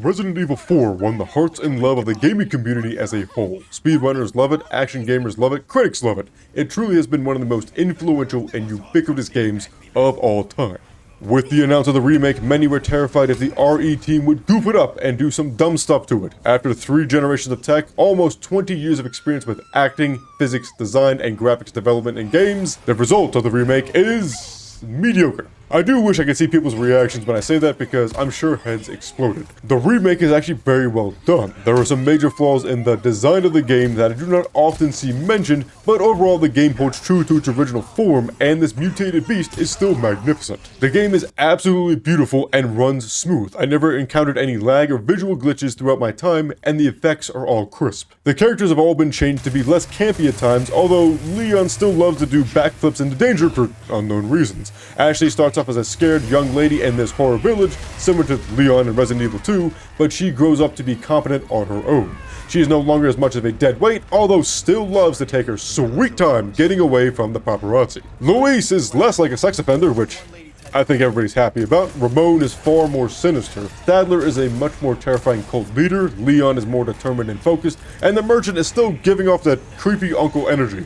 Resident Evil 4 won the hearts and love of the gaming community as a whole. Speedrunners love it, action gamers love it, critics love it. It truly has been one of the most influential and ubiquitous games of all time. With the announcement of the remake, many were terrified if the RE team would goof it up and do some dumb stuff to it. After 3 generations of tech, almost 20 years of experience with acting, physics, design, and graphics development in games, the result of the remake is mediocre. I do wish I could see people's reactions when I say that because I'm sure heads exploded. The remake is actually very well done. There are some major flaws in the design of the game that I do not often see mentioned, but overall the game holds true to its original form, and this mutated beast is still magnificent. The game is absolutely beautiful and runs smooth. I never encountered any lag or visual glitches throughout my time, and the effects are all crisp. The characters have all been changed to be less campy at times, although Leon still loves to do backflips into danger for unknown reasons. Ashley starts off as a scared young lady in this horror village, similar to Leon in Resident Evil 2, but she grows up to be competent on her own. She is no longer as much of a dead weight, although still loves to take her sweet time getting away from the paparazzi. Luis is less like a sex offender, which I think everybody's happy about. Ramon is far more sinister. Sadler is a much more terrifying cult leader. Leon is more determined and focused, and the merchant is still giving off that creepy uncle energy.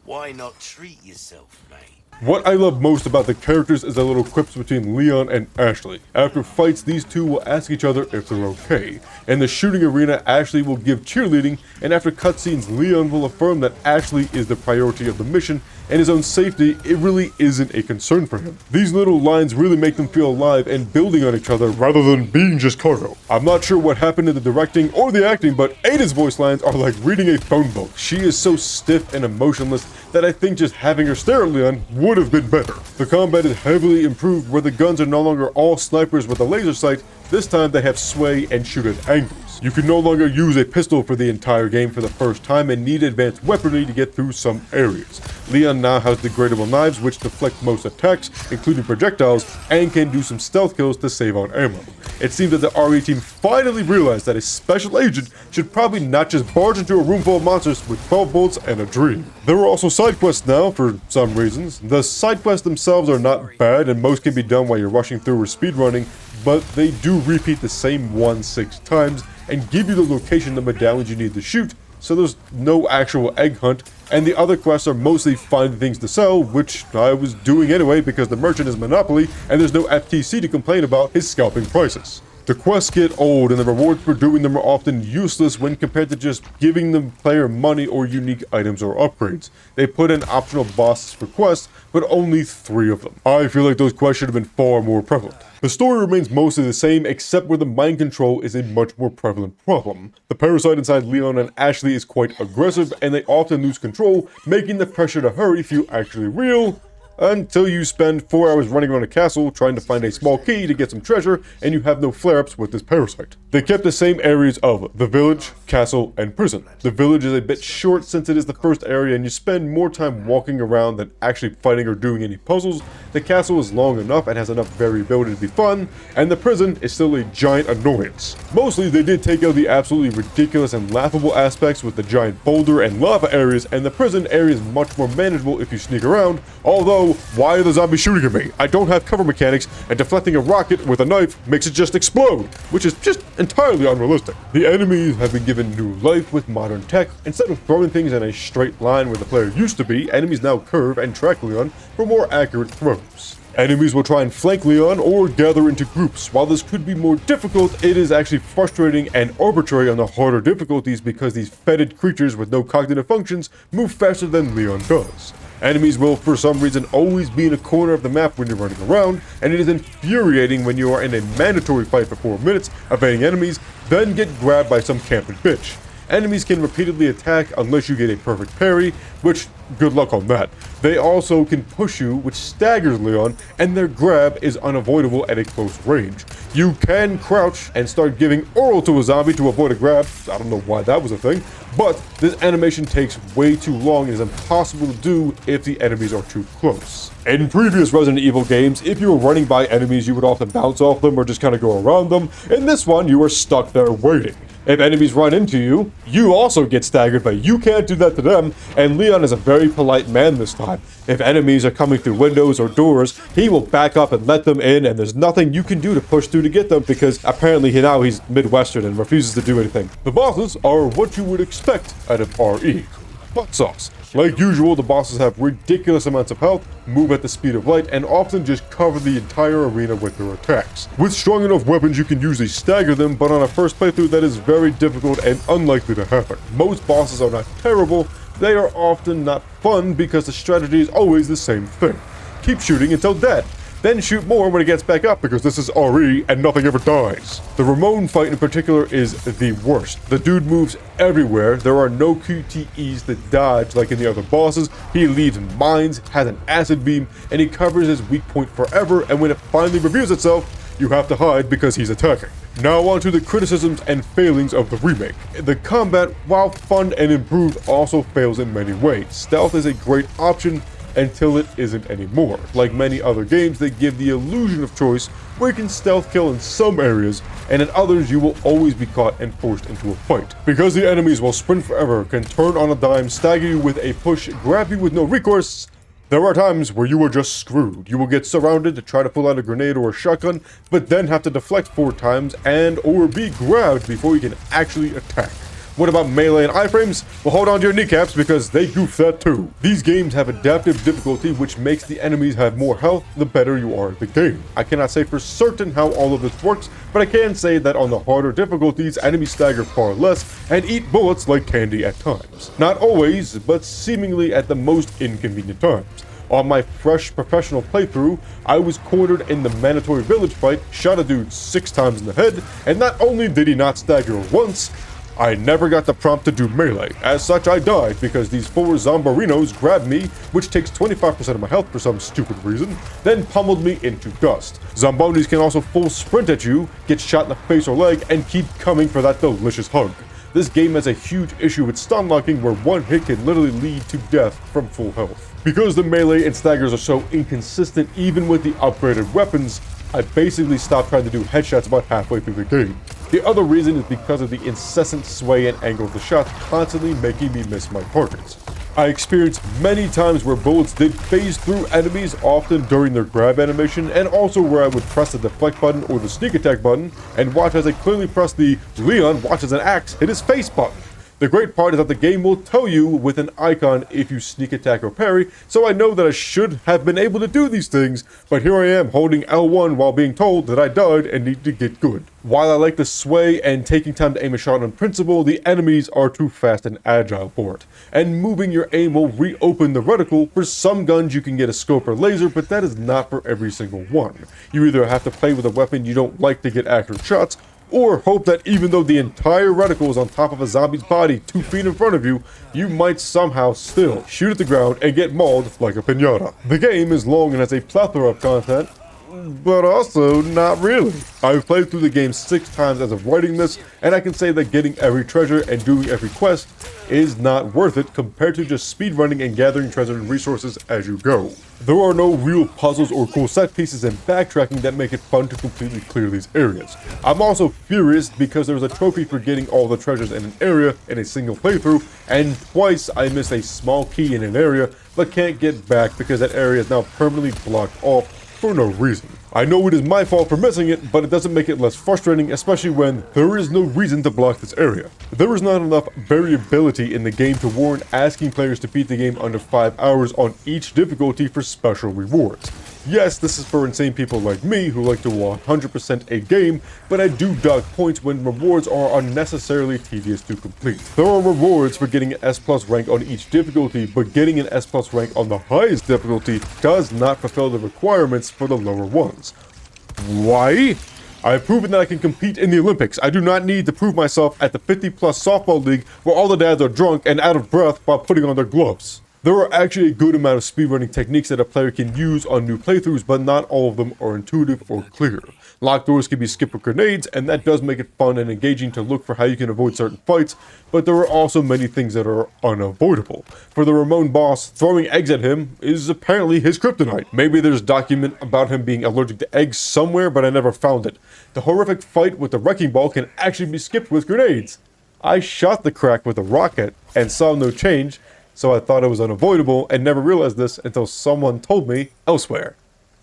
Why not treat yourself, mate? What I love most about the characters is the little quips between Leon and Ashley. After fights, these two will ask each other if they're okay. In the shooting arena, Ashley will give cheerleading, and after cutscenes, Leon will affirm that Ashley is the priority of the mission, and his own safety, it really isn't a concern for him. These little lines really make them feel alive and building on each other rather than being just cargo. I'm not sure what happened in the directing or the acting, but Ada's voice lines are like reading a phone book. She is so stiff and emotionless that I think just having her stare at Leon would have been better. The combat is heavily improved where the guns are no longer all snipers with a laser sight. This time they have sway and shoot at angles. You can no longer use a pistol for the entire game for the first time and need advanced weaponry to get through some areas. Leon now has degradable knives which deflect most attacks, including projectiles, and can do some stealth kills to save on ammo. It seems that the RE team finally realized that a special agent should probably not just barge into a room full of monsters with 12 bullets and a dream. There are also side quests now for some reasons. The side quests themselves are not bad and most can be done while you're rushing through or speedrunning, but they do repeat the same one 6 times and give you the location of the medallions you need to shoot, so there's no actual egg hunt, and the other quests are mostly finding things to sell, which I was doing anyway because the merchant is Monopoly and there's no FTC to complain about his scalping prices. The quests get old and the rewards for doing them are often useless when compared to just giving the player money or unique items or upgrades. They put in optional bosses for quests, but only 3 of them. I feel like those quests should have been far more prevalent. The story remains mostly the same, except where the mind control is a much more prevalent problem. The parasite inside Leon and Ashley is quite aggressive, and they often lose control, making the pressure to hurry feel actually real, until you spend 4 hours running around a castle trying to find a small key to get some treasure, and you have no flare-ups with this parasite. They kept the same areas of the village, castle, and prison. The village is a bit short since it is the first area and you spend more time walking around than actually fighting or doing any puzzles. The castle is long enough and has enough variability to be fun, and the prison is still a giant annoyance. Mostly they did take out the absolutely ridiculous and laughable aspects with the giant boulder and lava areas, and the prison area is much more manageable if you sneak around, although why are the zombies shooting at me? I don't have cover mechanics, and deflecting a rocket with a knife makes it just explode, which is just entirely unrealistic. The enemies have been given new life with modern tech. Instead of throwing things in a straight line where the player used to be, enemies now curve and track Leon for more accurate throws. Enemies will try and flank Leon or gather into groups. While this could be more difficult, it is actually frustrating and arbitrary on the harder difficulties because these fetid creatures with no cognitive functions move faster than Leon does. Enemies will, for some reason, always be in a corner of the map when you're running around, and it is infuriating when you are in a mandatory fight for 4 minutes, evading enemies, then get grabbed by some camping bitch. Enemies can repeatedly attack unless you get a perfect parry, which, good luck on that. They also can push you, which staggers Leon, and their grab is unavoidable at a close range. You can crouch and start giving oral to a zombie to avoid a grab. I don't know why that was a thing, but this animation takes way too long and is impossible to do if the enemies are too close. In previous Resident Evil games, if you were running by enemies, you would often bounce off them or just kind of go around them. In this one, you are stuck there waiting. If enemies run into you, you also get staggered, but you can't do that to them, and Leon is a very polite man this time. If enemies are coming through windows or doors, he will back up and let them in, and there's nothing you can do to push through to get them because apparently he's Midwestern and refuses to do anything. The bosses are what you would expect out of RE. Butt sauce. Like usual, the bosses have ridiculous amounts of health, move at the speed of light, and often just cover the entire arena with their attacks. With strong enough weapons, you can usually stagger them, but on a first playthrough, that is very difficult and unlikely to happen. Most bosses are not terrible, they are often not fun because the strategy is always the same thing. Keep shooting until dead. Then shoot more when it gets back up because this is RE and nothing ever dies. The Ramon fight in particular is the worst. The dude moves everywhere. There are no QTEs that dodge like in the other bosses. He leaves mines, has an acid beam, and he covers his weak point forever, and when it finally reveals itself, you have to hide because he's attacking. Now on to the criticisms and failings of the remake. The combat, while fun and improved, also fails in many ways. Stealth is a great option, until it isn't anymore. Like many other games, they give the illusion of choice where you can stealth kill in some areas, and in others you will always be caught and forced into a fight. Because the enemies will sprint forever, can turn on a dime, stagger you with a push, grab you with no recourse, there are times where you are just screwed. You will get surrounded to try to pull out a grenade or a shotgun, but then have to deflect 4 times and or be grabbed before you can actually attack. What about melee and iframes? Well, hold on to your kneecaps because they goof that too. These games have adaptive difficulty, which makes the enemies have more health the better you are at the game. I cannot say for certain how all of this works, but I can say that on the harder difficulties, enemies stagger far less and eat bullets like candy at times. Not always, but seemingly at the most inconvenient times. On my fresh professional playthrough, I was cornered in the mandatory village fight, shot a dude 6 times in the head, and not only did he not stagger once, I never got the prompt to do melee. As such, I died because these 4 zombarinos grabbed me, which takes 25% of my health for some stupid reason, then pummeled me into dust. Zombonis can also full sprint at you, get shot in the face or leg, and keep coming for that delicious hug. This game has a huge issue with stun locking where one hit can literally lead to death from full health. Because the melee and staggers are so inconsistent even with the upgraded weapons, I basically stopped trying to do headshots about halfway through the game. The other reason is because of the incessant sway and angle of the shots constantly making me miss my targets. I experienced many times where bullets did phase through enemies, often during their grab animation, and also where I would press the deflect button or the sneak attack button, and watch as I clearly press the Leon watches an axe hit his face button. The great part is that the game will tell you with an icon if you sneak attack or parry, so I know that I should have been able to do these things, but here I am holding L1 while being told that I died and need to get good. While I like the sway and taking time to aim a shot on principle, the enemies are too fast and agile for it. And moving your aim will reopen the reticle. For some guns you can get a scope or laser, but that is not for every single one. You either have to play with a weapon you don't like to get accurate shots, or hope that even though the entire reticle is on top of a zombie's body 2 feet in front of you, you might somehow still shoot at the ground and get mauled like a piñata. The game is long and has a plethora of content, but also not really. I've played through the game 6 times as of writing this, and I can say that getting every treasure and doing every quest is not worth it compared to just speedrunning and gathering treasure and resources as you go. There are no real puzzles or cool set pieces and backtracking that make it fun to completely clear these areas. I'm also furious because there was a trophy for getting all the treasures in an area in a single playthrough, and twice I missed a small key in an area but can't get back because that area is now permanently blocked off for no reason. I know it is my fault for missing it, but it doesn't make it less frustrating, especially when there is no reason to block this area. There is not enough variability in the game to warrant asking players to beat the game under 5 hours on each difficulty for special rewards. Yes, this is for insane people like me who like to 100% a game, but I do dock points when rewards are unnecessarily tedious to complete. There are rewards for getting an S+ rank on each difficulty, but getting an S+ rank on the highest difficulty does not fulfill the requirements for the lower ones. Why? I've proven that I can compete in the Olympics. I do not need to prove myself at the 50+ softball league where all the dads are drunk and out of breath while putting on their gloves. There are actually a good amount of speedrunning techniques that a player can use on new playthroughs, but not all of them are intuitive or clear. Locked doors can be skipped with grenades, and that does make it fun and engaging to look for how you can avoid certain fights, but there are also many things that are unavoidable. For the Ramon boss, throwing eggs at him is apparently his kryptonite. Maybe there's document about him being allergic to eggs somewhere, but I never found it. The horrific fight with the wrecking ball can actually be skipped with grenades. I shot the crack with a rocket and saw no change, so I thought it was unavoidable and never realized this until someone told me elsewhere.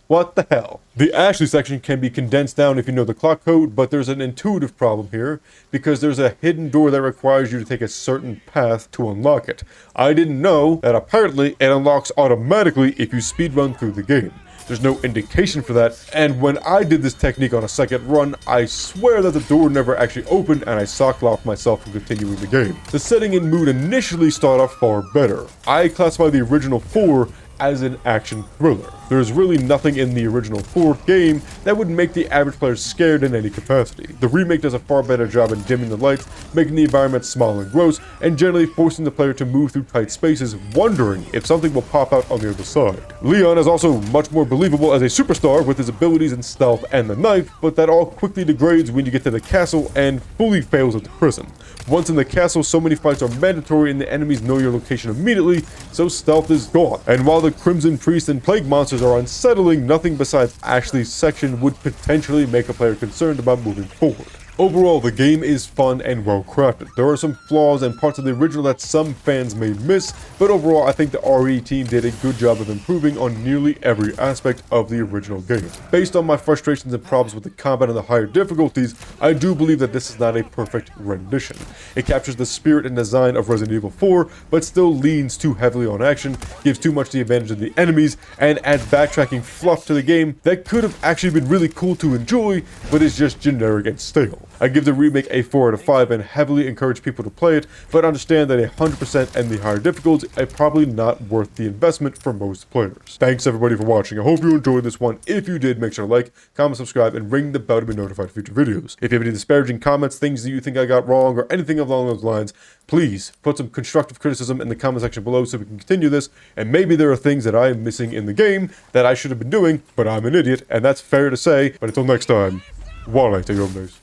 What the hell? The Ashley section can be condensed down if you know the clock code, but there's an intuitive problem here because there's a hidden door that requires you to take a certain path to unlock it. I didn't know that apparently it unlocks automatically if you speedrun through the game. There's no indication for that, and when I did this technique on a second run, I swear that the door never actually opened and I socked myself from continuing the game. The setting and mood initially start off far better. I classify the original 4 as an action thriller. There's really nothing in the original 4 game that would make the average player scared in any capacity. The remake does a far better job in dimming the lights, making the environment small and gross, and generally forcing the player to move through tight spaces, wondering if something will pop out on the other side. Leon is also much more believable as a superstar with his abilities in stealth and the knife, but that all quickly degrades when you get to the castle and fully fails at the prison. Once in the castle, so many fights are mandatory and the enemies know your location immediately, so stealth is gone. And while the Crimson Priest and Plague monsters are unsettling, nothing besides Ashley's section would potentially make a player concerned about moving forward. Overall, the game is fun and well crafted. There are some flaws and parts of the original that some fans may miss, but overall I think the RE team did a good job of improving on nearly every aspect of the original game. Based on my frustrations and problems with the combat and the higher difficulties, I do believe that this is not a perfect rendition. It captures the spirit and design of Resident Evil 4, but still leans too heavily on action, gives too much the advantage of the enemies, and adds backtracking fluff to the game that could have actually been really cool to enjoy, but is just generic and stale. I give the remake a 4 out of 5 and heavily encourage people to play it, but understand that 100% and the higher difficulty are probably not worth the investment for most players. Thanks everybody for watching. I hope you enjoyed this one. If you did, make sure to like, comment, subscribe, and ring the bell to be notified of future videos. If you have any disparaging comments, things that you think I got wrong, or anything along those lines, please put some constructive criticism in the comment section below so we can continue this, and maybe there are things that I am missing in the game that I should have been doing, but I'm an idiot, and that's fair to say. But until next time, walay, hombres.